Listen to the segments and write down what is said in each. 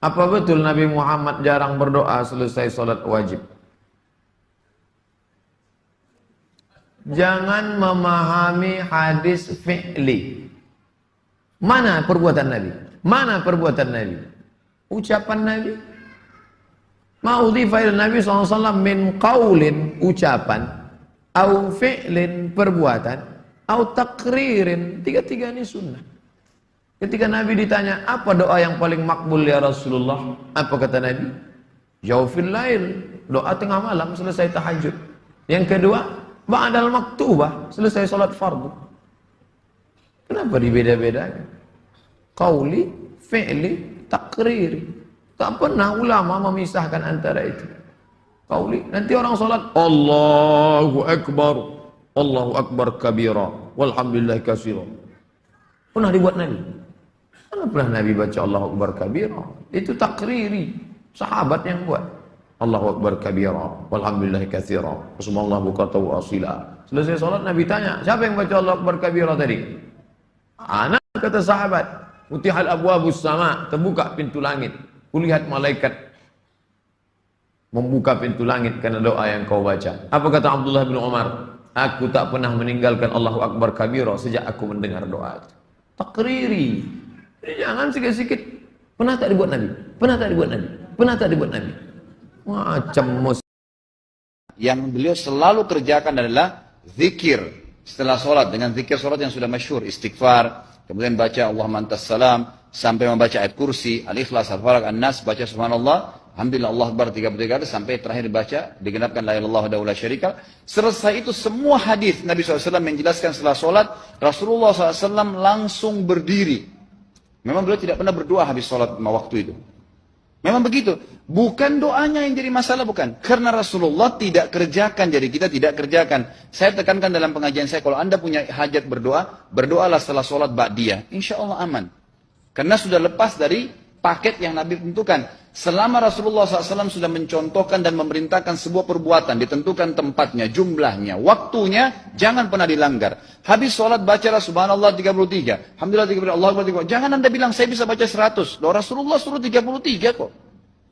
Apa betul Nabi Muhammad jarang berdoa selesai sholat wajib? Jangan memahami hadis fi'li. Mana perbuatan Nabi? Mana perbuatan Nabi? Ucapan Nabi? Ma'udhifa ila Nabi SAW min qaulin, ucapan, au fi'lin, perbuatan, au takririn, tiga-tiga ini sunnah. Ketika Nabi ditanya, apa doa yang paling makbul ya Rasulullah? Apa kata Nabi? Jawfil lail, doa tengah malam selesai tahajud. Yang kedua, ba'dal maktubah, selesai salat fardu. Kenapa dibeda-bedakan? Qauli, fi'li, takriri. Tak pernah ulama memisahkan antara itu. Qauli, nanti orang salat Allahu Akbar kabira, walhamdulillah katsira. Pernah dibuat Nabi? Mana pernah Nabi baca Allahu Akbar kabira? Itu takriri, sahabat yang buat. Allahu Akbar kabira, walhamdulillah katsira, subhanallah bukratan wa asila. Selesai salat Nabi tanya, siapa yang baca Allahu Akbar kabira tadi? Anak, kata sahabat. Mutihal abwabus sama, terbuka pintu langit. Kulihat malaikat membuka pintu langit karena doa yang kau baca. Apa kata Abdullah bin Umar? Aku tak pernah meninggalkan Allahu Akbar kabira sejak aku mendengar doa itu. Takriri. Jadi jangan sikit-sikit. Pernah tak dibuat Nabi? Pernah tak dibuat Nabi? Pernah tak dibuat Nabi? Macam yang beliau selalu kerjakan adalah zikir setelah sholat, dengan zikir sholat yang sudah masyhur, istighfar, kemudian baca Allahumma antas salam, sampai membaca ayat kursi, al-ikhlas, al-falaq, an-nas, baca subhanallah, alhamdulillah, Allah akbar 33 kali, sampai terakhir baca digenapkan la ilaha illallah wahdahu la syarika. Selesai itu semua hadis Nabi SAW menjelaskan setelah sholat, Rasulullah SAW langsung berdiri. Memang beliau tidak pernah berdoa habis sholat waktu itu. Memang begitu. Bukan doanya yang jadi masalah, bukan. Karena Rasulullah tidak kerjakan, jadi kita tidak kerjakan. Saya tekankan dalam pengajian saya, kalau anda punya hajat berdoa, berdoalah setelah sholat ba'diyah. Insya Allah aman. Karena sudah lepas dari paket yang Nabi tentukan. Selama Rasulullah SAW sudah mencontohkan dan memerintahkan sebuah perbuatan, ditentukan tempatnya, jumlahnya, waktunya, jangan pernah dilanggar. Habis sholat bacalah subhanallah 33, alhamdulillah 33, Allah Akbar 33. Jangan anda bilang saya bisa baca 100. Loh, Rasulullah suruh 33 kok.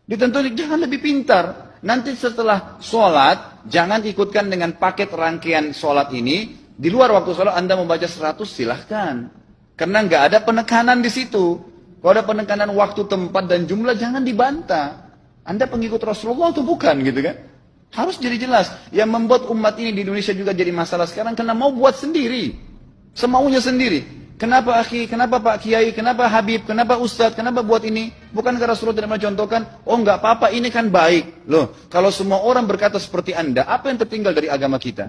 Ditentukan, jangan lebih pintar. Nanti setelah sholat, jangan ikutkan dengan paket rangkaian sholat ini. Di luar waktu sholat anda membaca 100, silahkan. Karena nggak ada penekanan di situ. Kalau ada penekanan waktu, tempat, dan jumlah, jangan dibantah. Anda pengikut Rasulullah atau bukan, gitu kan? Harus jadi jelas. Yang membuat umat ini di Indonesia juga jadi masalah sekarang, karena mau buat sendiri. Semaunya sendiri. Kenapa akhi, kenapa Pak Kiai, kenapa Habib, kenapa Ustadz, kenapa buat ini? Bukankah Rasulullah tidak mencontohkan? Oh nggak apa-apa, ini kan baik. Loh, kalau semua orang berkata seperti Anda, apa yang tertinggal dari agama kita?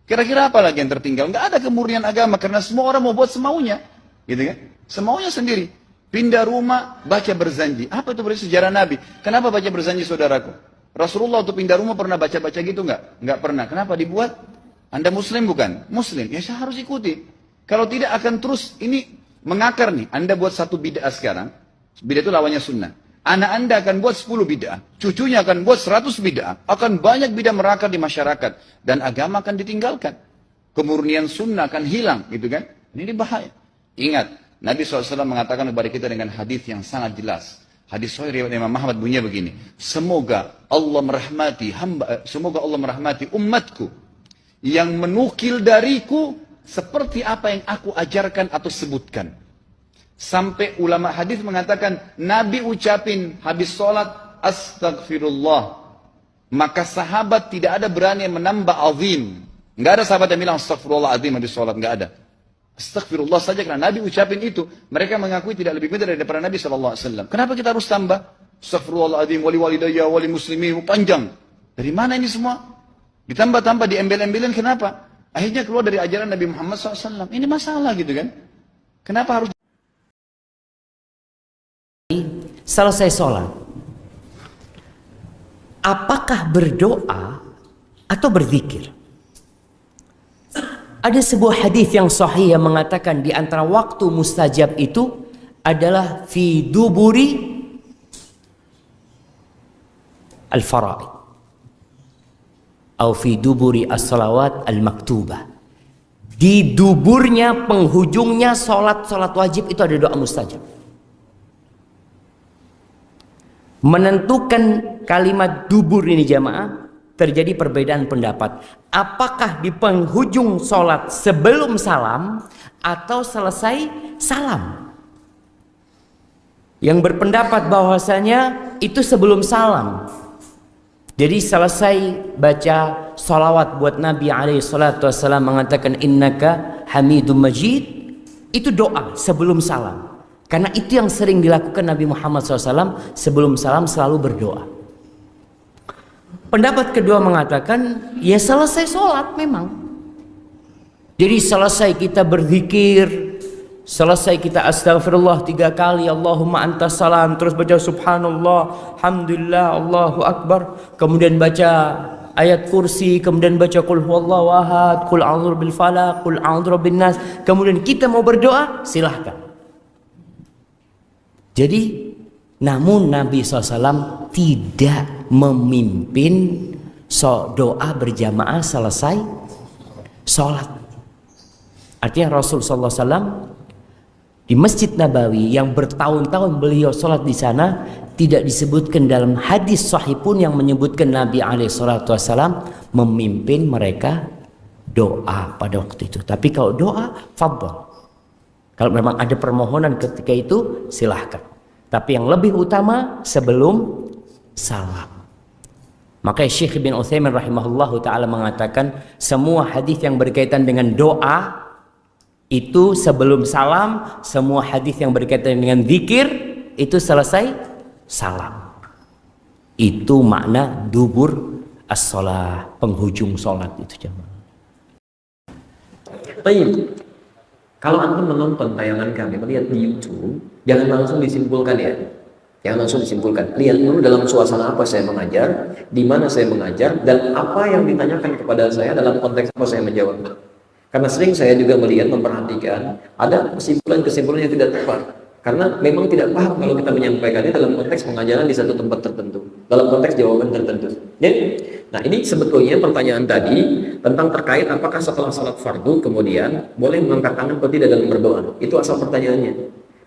Kira-kira apa lagi yang tertinggal? Nggak ada kemurnian agama, karena semua orang mau buat semaunya. Gitu kan? Semaunya sendiri. Pindah rumah, baca berzanji. Apa itu berarti sejarah Nabi? Kenapa baca berzanji, saudaraku? Rasulullah waktu pindah rumah pernah baca-baca gitu nggak? Nggak pernah. Kenapa dibuat? Anda muslim bukan? Muslim. Ya saya harus ikuti. Kalau tidak akan terus ini mengakar nih. Anda buat satu bid'ah sekarang. Bid'ah itu lawannya sunnah. Anak Anda akan buat 10 bid'ah. Cucunya akan buat 100 bid'ah. Akan banyak bid'ah merakar di masyarakat. Dan agama akan ditinggalkan. Kemurnian sunnah akan hilang. Gitu kan? Ini bahaya. Ingat. Nabi SAW mengatakan kepada kita dengan hadis yang sangat jelas. Hadis sahih riwayat Imam Ahmad bunyinya begini. Semoga Allah merahmati umatku yang menukil dariku seperti apa yang aku ajarkan atau sebutkan. Sampai ulama hadis mengatakan Nabi ucapin habis sholat astagfirullah. Maka sahabat tidak ada berani yang menambah azim. Enggak ada sahabat yang bilang astagfirullah azim habis sholat, enggak ada. Astagfirullah saja karena Nabi ucapin itu. Mereka mengakui tidak lebih pintar daripada Nabi SAW. Kenapa kita harus tambah? Astagfirullahaladzim, wali walidayya, wali muslimin, panjang. Dari mana ini semua? Ditambah-tambah, diembel-embelin, kenapa? Akhirnya keluar dari ajaran Nabi Muhammad SAW. Ini masalah gitu kan? Kenapa harus? Selesai sholat, apakah berdoa atau berzikir? Ada sebuah hadis yang sahih yang mengatakan di antara waktu mustajab itu adalah fi duburi al-fara'id atau fi duburi as-salawat al-maktubah. Di duburnya, penghujungnya salat wajib itu ada doa mustajab. menentukan kalimat dubur ini jamaah, terjadi perbedaan pendapat. Apakah di penghujung sholat sebelum salam atau selesai salam? Yang berpendapat bahwasanya itu sebelum salam. Jadi selesai baca salawat buat Nabi alaihi salatu wassalam mengatakan innaka hamidum majid, itu doa sebelum salam. Karena itu yang sering dilakukan Nabi Muhammad SAW sebelum salam selalu berdoa. Pendapat kedua mengatakan ya selesai sholat memang. Jadi selesai kita berzikir, selesai kita astaghfirullah 3 kali, Allahumma antas salam, terus baca subhanallah, alhamdulillah, Allahu akbar, kemudian baca ayat kursi, kemudian baca qul huwallahu ahad, qul a'udzu bil falaq, qul a'udzu bin nas, kemudian kita mau berdoa, silahkan. Jadi namun Nabi SAW tidak memimpin doa berjamaah selesai sholat. Artinya Rasul SAW di Masjid Nabawi yang bertahun-tahun beliau sholat di sana, tidak disebutkan dalam hadis sahih pun yang menyebutkan Nabi SAW memimpin mereka doa pada waktu itu. Tapi kalau doa, fadhal. Kalau memang ada permohonan ketika itu, silahkan. Tapi yang lebih utama sebelum salam. Maka Syekh bin Utsaimin rahimahullahu ta'ala mengatakan semua hadis yang berkaitan dengan doa itu sebelum salam, semua hadis yang berkaitan dengan zikir itu selesai salam. Itu makna dubur as-shalah, penghujung salat itu jemaah. Baik. Kalau antum menonton tayangan kami, melihat di YouTube, jangan langsung disimpulkan ya. Jangan langsung disimpulkan. Lihat dulu dalam suasana apa saya mengajar, di mana saya mengajar, dan apa yang ditanyakan kepada saya dalam konteks apa saya menjawab. Karena sering saya juga melihat, memperhatikan, ada kesimpulan-kesimpulan yang tidak tepat. Karena memang tidak paham kalau kita menyampaikannya dalam konteks pengajaran di satu tempat tertentu, dalam konteks jawaban tertentu. Ya? Nah ini sebetulnya pertanyaan tadi tentang terkait apakah setelah salat fardu kemudian boleh mengangkat tangan atau tidak dalam berdoa. Itu asal pertanyaannya.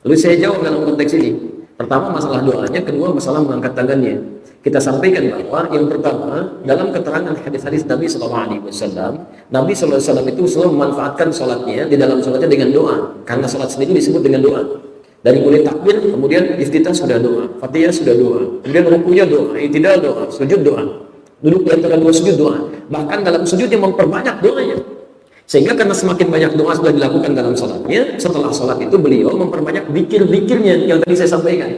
Lalu saya jawab dalam konteks ini. Pertama masalah doanya, kedua masalah mengangkat tangannya. Kita sampaikan bahwa yang pertama dalam keterangan hadis-hadis Nabi SAW, Nabi SAW itu selalu memanfaatkan sholatnya di dalam sholatnya dengan doa, karena sholat sendiri disebut dengan doa. Dari mulai takbir, kemudian iftitah sudah doa, fatihah sudah doa, kemudian rukunya doa, i'tidal doa, sujud doa, duduk di antara dua sujud doa. Bahkan dalam sujudnya memperbanyak doanya. Sehingga karena semakin banyak doa sudah dilakukan dalam sholatnya, setelah sholat itu beliau memperbanyak zikir-zikirnya yang tadi saya sampaikan.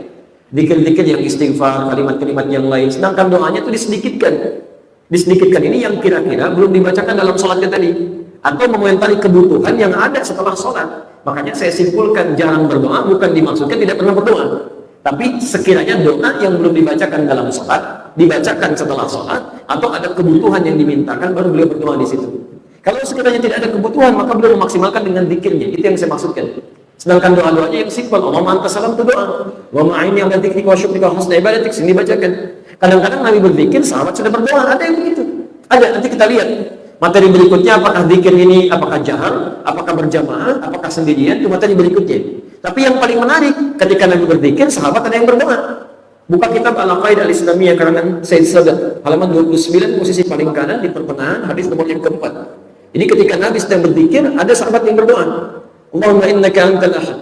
Zikir-zikir yang istighfar, kalimat-kalimat yang lain. Sedangkan doanya itu disedikitkan. Disedikitkan ini yang kira-kira belum dibacakan dalam sholatnya tadi. Atau mengomentari kebutuhan yang ada setelah sholat. Makanya saya simpulkan jarang berdoa bukan dimaksudkan tidak pernah berdoa. Tapi sekiranya doa yang belum dibacakan dalam sholat, dibacakan setelah sholat, atau ada kebutuhan yang dimintakan, baru beliau berdoa di situ. Kalau sekiranya tidak ada kebutuhan, maka beliau memaksimalkan dengan zikirnya. Itu yang saya maksudkan. Sedangkan doa-doanya yang simpel, Allahumma antas salam itu doa. Wa ma'ini ala dzikrika wa syukrika wa husni ibadatik, sini dibacakan. Kadang-kadang Nabi berzikir, sahabat sudah berdoa, ada yang begitu. Ada, nanti kita lihat. Materi berikutnya apakah zikir ini, apakah jahar, apakah berjamaah, apakah sendirian, itu materi berikutnya. Tapi yang paling menarik, ketika Nabi berzikir, sahabat ada yang berdoa. Buka kitab Al-Aqaidah Al-Islamiyah karangan Said Sadat, halaman 29, posisi paling kanan di pertengahan, hadis nomor yang keempat. Ini ketika Nabi sedang berzikir, ada sahabat yang berdoa. Allahumma innaka antal ahad,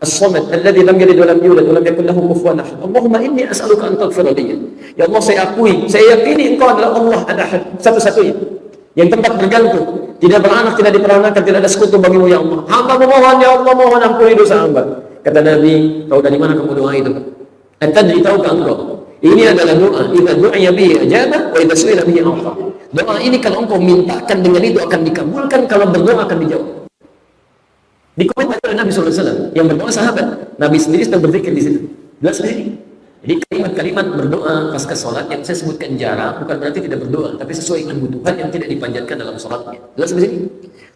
as-samad, alladhi lam yalid wa lam yulad wa lam yakul lahu kufuwan ahad. Allahumma inni as'aluka an taghfira li. Ya Allah, saya akui, saya yakini Engkau adalah Allah al-Ahad, satu-satunya. Yang tempat bergantung, tidak beranak, tidak diperanakan, tidak ada sekutu bagimu ya Allah. Hamba memohon ya Allah, mohon ampuni dosa hamba. Kata Nabi, tahu dari mana kamu doa itu? Tadi tahukah engkau? Ini adalah doa. Idza du'iya bihi ajaba wa idza su'ila bihi a'ta. Doa ini kalau engkau mintakan dengan itu akan dikabulkan, kalau berdoa akan dijawab. Dikomentari oleh Nabi SAW, yang berdoa sahabat. Nabi sendiri sedang berzikir di situ. Doa sendiri. Jadi kalimat-kalimat berdoa pasca sholat yang saya sebutkan jarang bukan berarti tidak berdoa, tapi sesuai dengan kebutuhan yang tidak dipanjatkan dalam sholatnya. Jelas di sini.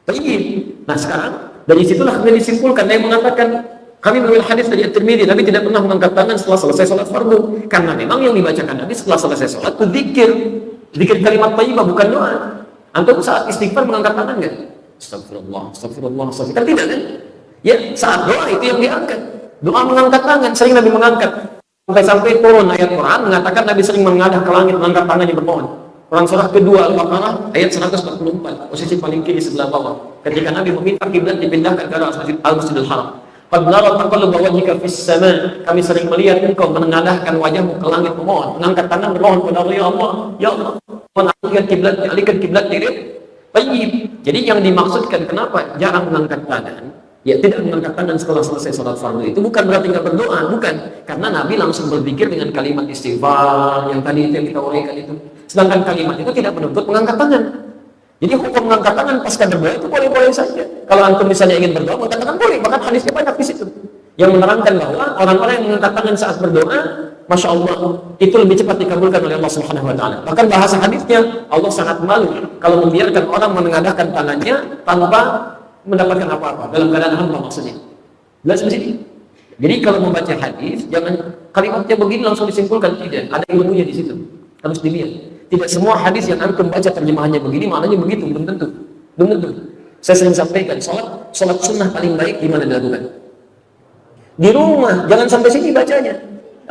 Baik. Nah sekarang dari situlah kemudian disimpulkan yang mengatakan kami mengambil hadis dari At-Tirmidzi, Nabi tidak pernah mengangkat tangan setelah selesai sholat fardu, karena memang yang dibacakan Nabi setelah selesai sholat itu zikir kalimat thayyibah bukan doa. Antum saat istighfar mengangkat tangan nggak? Astagfirullah, astagfirullah, astagfirullah. Kan tidak kan? Ya saat doa itu yang diangkat. Doa mengangkat tangan, sering Nabi mengangkat. Sampai-sampai turun ayat Quran mengatakan Nabi sering mengadah ke langit mengangkat tangannya bermohon. Quran surah kedua Al-Baqarah ayat 144, posisi paling kiri sebelah bawah. Ketika Nabi meminta kiblat dipindahkan ke arah Al-Masjidil Haram. Qad nara taqalluba wajhika fis sama. Kami sering melihat engkau menengadahkan wajahmu ke langit memohon, mengangkat tangan bermohon kepada Allah, ya Allah, ya Allah. Alihkan kiblat diri. Baik. Jadi yang dimaksudkan kenapa jarang mengangkat tangan? Ya, tidak mengangkat tangan setelah selesai salat fardu itu bukan berarti nggak berdoa, bukan. Karena Nabi langsung berzikir dengan kalimat istighfar yang tadi itu yang kita uraikan itu. Sedangkan kalimat itu tidak menuntut mengangkat tangan. Jadi hukum mengangkat tangan pasca berdoa itu boleh-boleh saja. Kalau antum misalnya ingin berdoa, mengangkat tangan boleh. Bahkan hadisnya banyak di situ yang menerangkan bahwa orang-orang yang mengangkat tangan saat berdoa, masya Allah, itu lebih cepat dikabulkan oleh Allah Subhanahu Wa Taala. Bahkan bahasa hadisnya, Allah sangat malu kalau membiarkan orang menengadahkan tangannya tanpa mendapatkan apa-apa dalam keadaan hamba maksudnya. Jelas di sini. Jadi kalau membaca hadis, jangan kalimatnya begini langsung disimpulkan, tidak. Ada ilmunya di situ. Harus dilihat. Tidak semua hadis yang antum baca terjemahannya begini, maknanya begitu, belum tentu. Belum tentu. Saya sering sampaikan, salat sunnah paling baik di mana dilakukan? Di rumah, jangan sampai sini bacanya.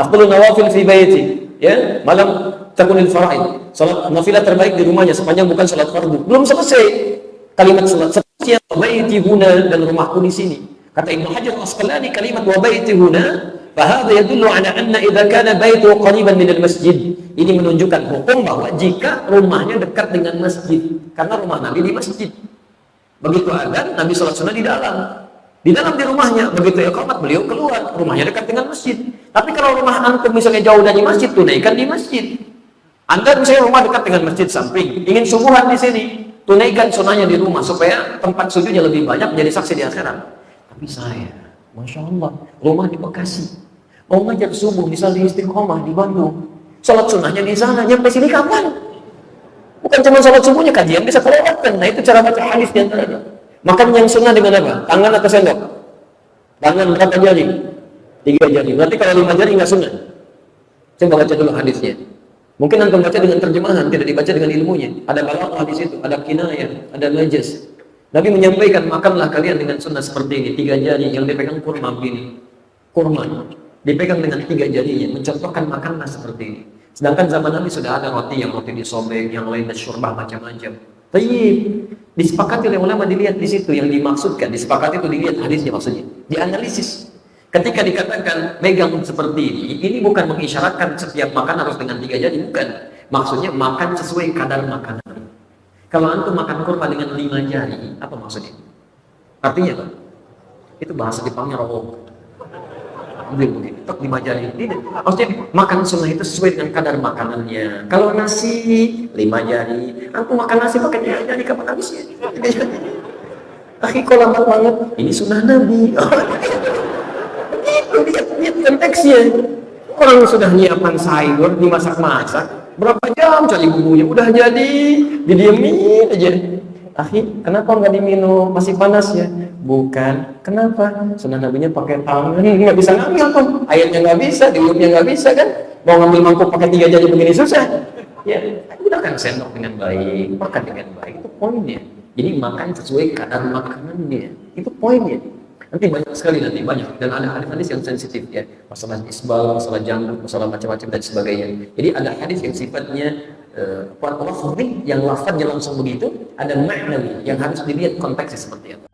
Afdhalun nawafil fi baiti, ya, malam takunil faraid. Salat nafilah terbaik di rumahnya sepanjang bukan salat fardu. Belum selesai kalimat salat seterusnya wa baiti huna, dan rumahku di sini. Kata Ibnu Hajar Al-Asqalani, kalimat wa baiti huna fa hadha yadullu ala anna idza kana baitu qariban min al-masjid. Ini menunjukkan hukum bahwa jika rumahnya dekat dengan masjid, karena rumah Nabi di masjid. Begitu adzan, Nabi salat sunnah di dalam. Di rumahnya, begitu iqamat beliau keluar, rumahnya dekat dengan masjid. Tapi kalau rumah antum misalnya jauh dari masjid, tunaikan di masjid. Anda misalnya rumah dekat dengan masjid samping, ingin subuhan di sini, tunaikan sunnahnya di rumah supaya tempat sujudnya lebih banyak menjadi saksi di akhirat. Tapi saya, masya Allah, rumah di Bekasi, mau ngajar subuh misalnya di Istiqomah di Bandung, salat sunnahnya di sana, nyampe sini kapan? Bukan cuma salat subuhnya, kajian bisa terlewatkan. Nah itu cara baca hadis di antaranya. Makan yang sunnah dengan apa? Tangan atau sendok? Tangan berapa jari? 3 jari. Berarti kalau 5 jari nggak sunnah. Coba baca dulu hadisnya. Mungkin antum baca dengan terjemahan, tidak dibaca dengan ilmunya. Ada balaghah di situ, ada kinayah, ada majaz. Nabi menyampaikan, makanlah kalian dengan sunnah seperti ini, 3 jari yang dipegang kurma begini. Kurma dipegang dengan 3 jarinya, mencontohkan makanlah seperti ini. Sedangkan zaman Nabi sudah ada roti disobek, yang lain syurbah macam-macam. Tayyib, disepakati oleh ulama, dilihat di situ yang dimaksudkan, disepakati itu dilihat hadisnya maksudnya, dianalisis. Ketika dikatakan megang seperti ini bukan mengisyaratkan setiap makan harus dengan 3 jari, bukan. Maksudnya makan sesuai kadar makanan. Kalau antum makan kurma dengan 5 jari, apa maksudnya? Artinya apa? Itu bahasa Jepangnya rawong. Begini, tok 5 jari. Tidak. Maksudnya makan sunnah itu sesuai dengan kadar makanannya. Kalau nasi 5 jari, aku makan nasi pakai 3 jari kapan habisnya? Kok lambat banget? Ini sunnah Nabi. Begitu, lihat konteksnya. Orang sudah nyiapkan sayur, dimasak-masak, berapa jam cari bumbunya, udah jadi, didiemin aja. Kenapa nggak diminum? Masih panas ya? Bukan. Kenapa? Sunnah Nabinya pakai tangan, nggak bisa ngambil tuh. Airnya nggak bisa, diulupnya nggak bisa kan? Mau ngambil mangkuk pakai 3 jari begini susah. Ya, gunakan sendok dengan baik, makan dengan baik. Itu poinnya. Jadi makan sesuai kadar makanannya. Itu poinnya. Nanti banyak sekali banyak. Dan ada hadis yang sensitif ya. Masalah isbal, masalah janggut, masalah macam-macam dan sebagainya. Jadi ada hadis yang sifatnya lafzi, yang lafadznya langsung begitu, ada makna yang harus dilihat konteksnya seperti apa.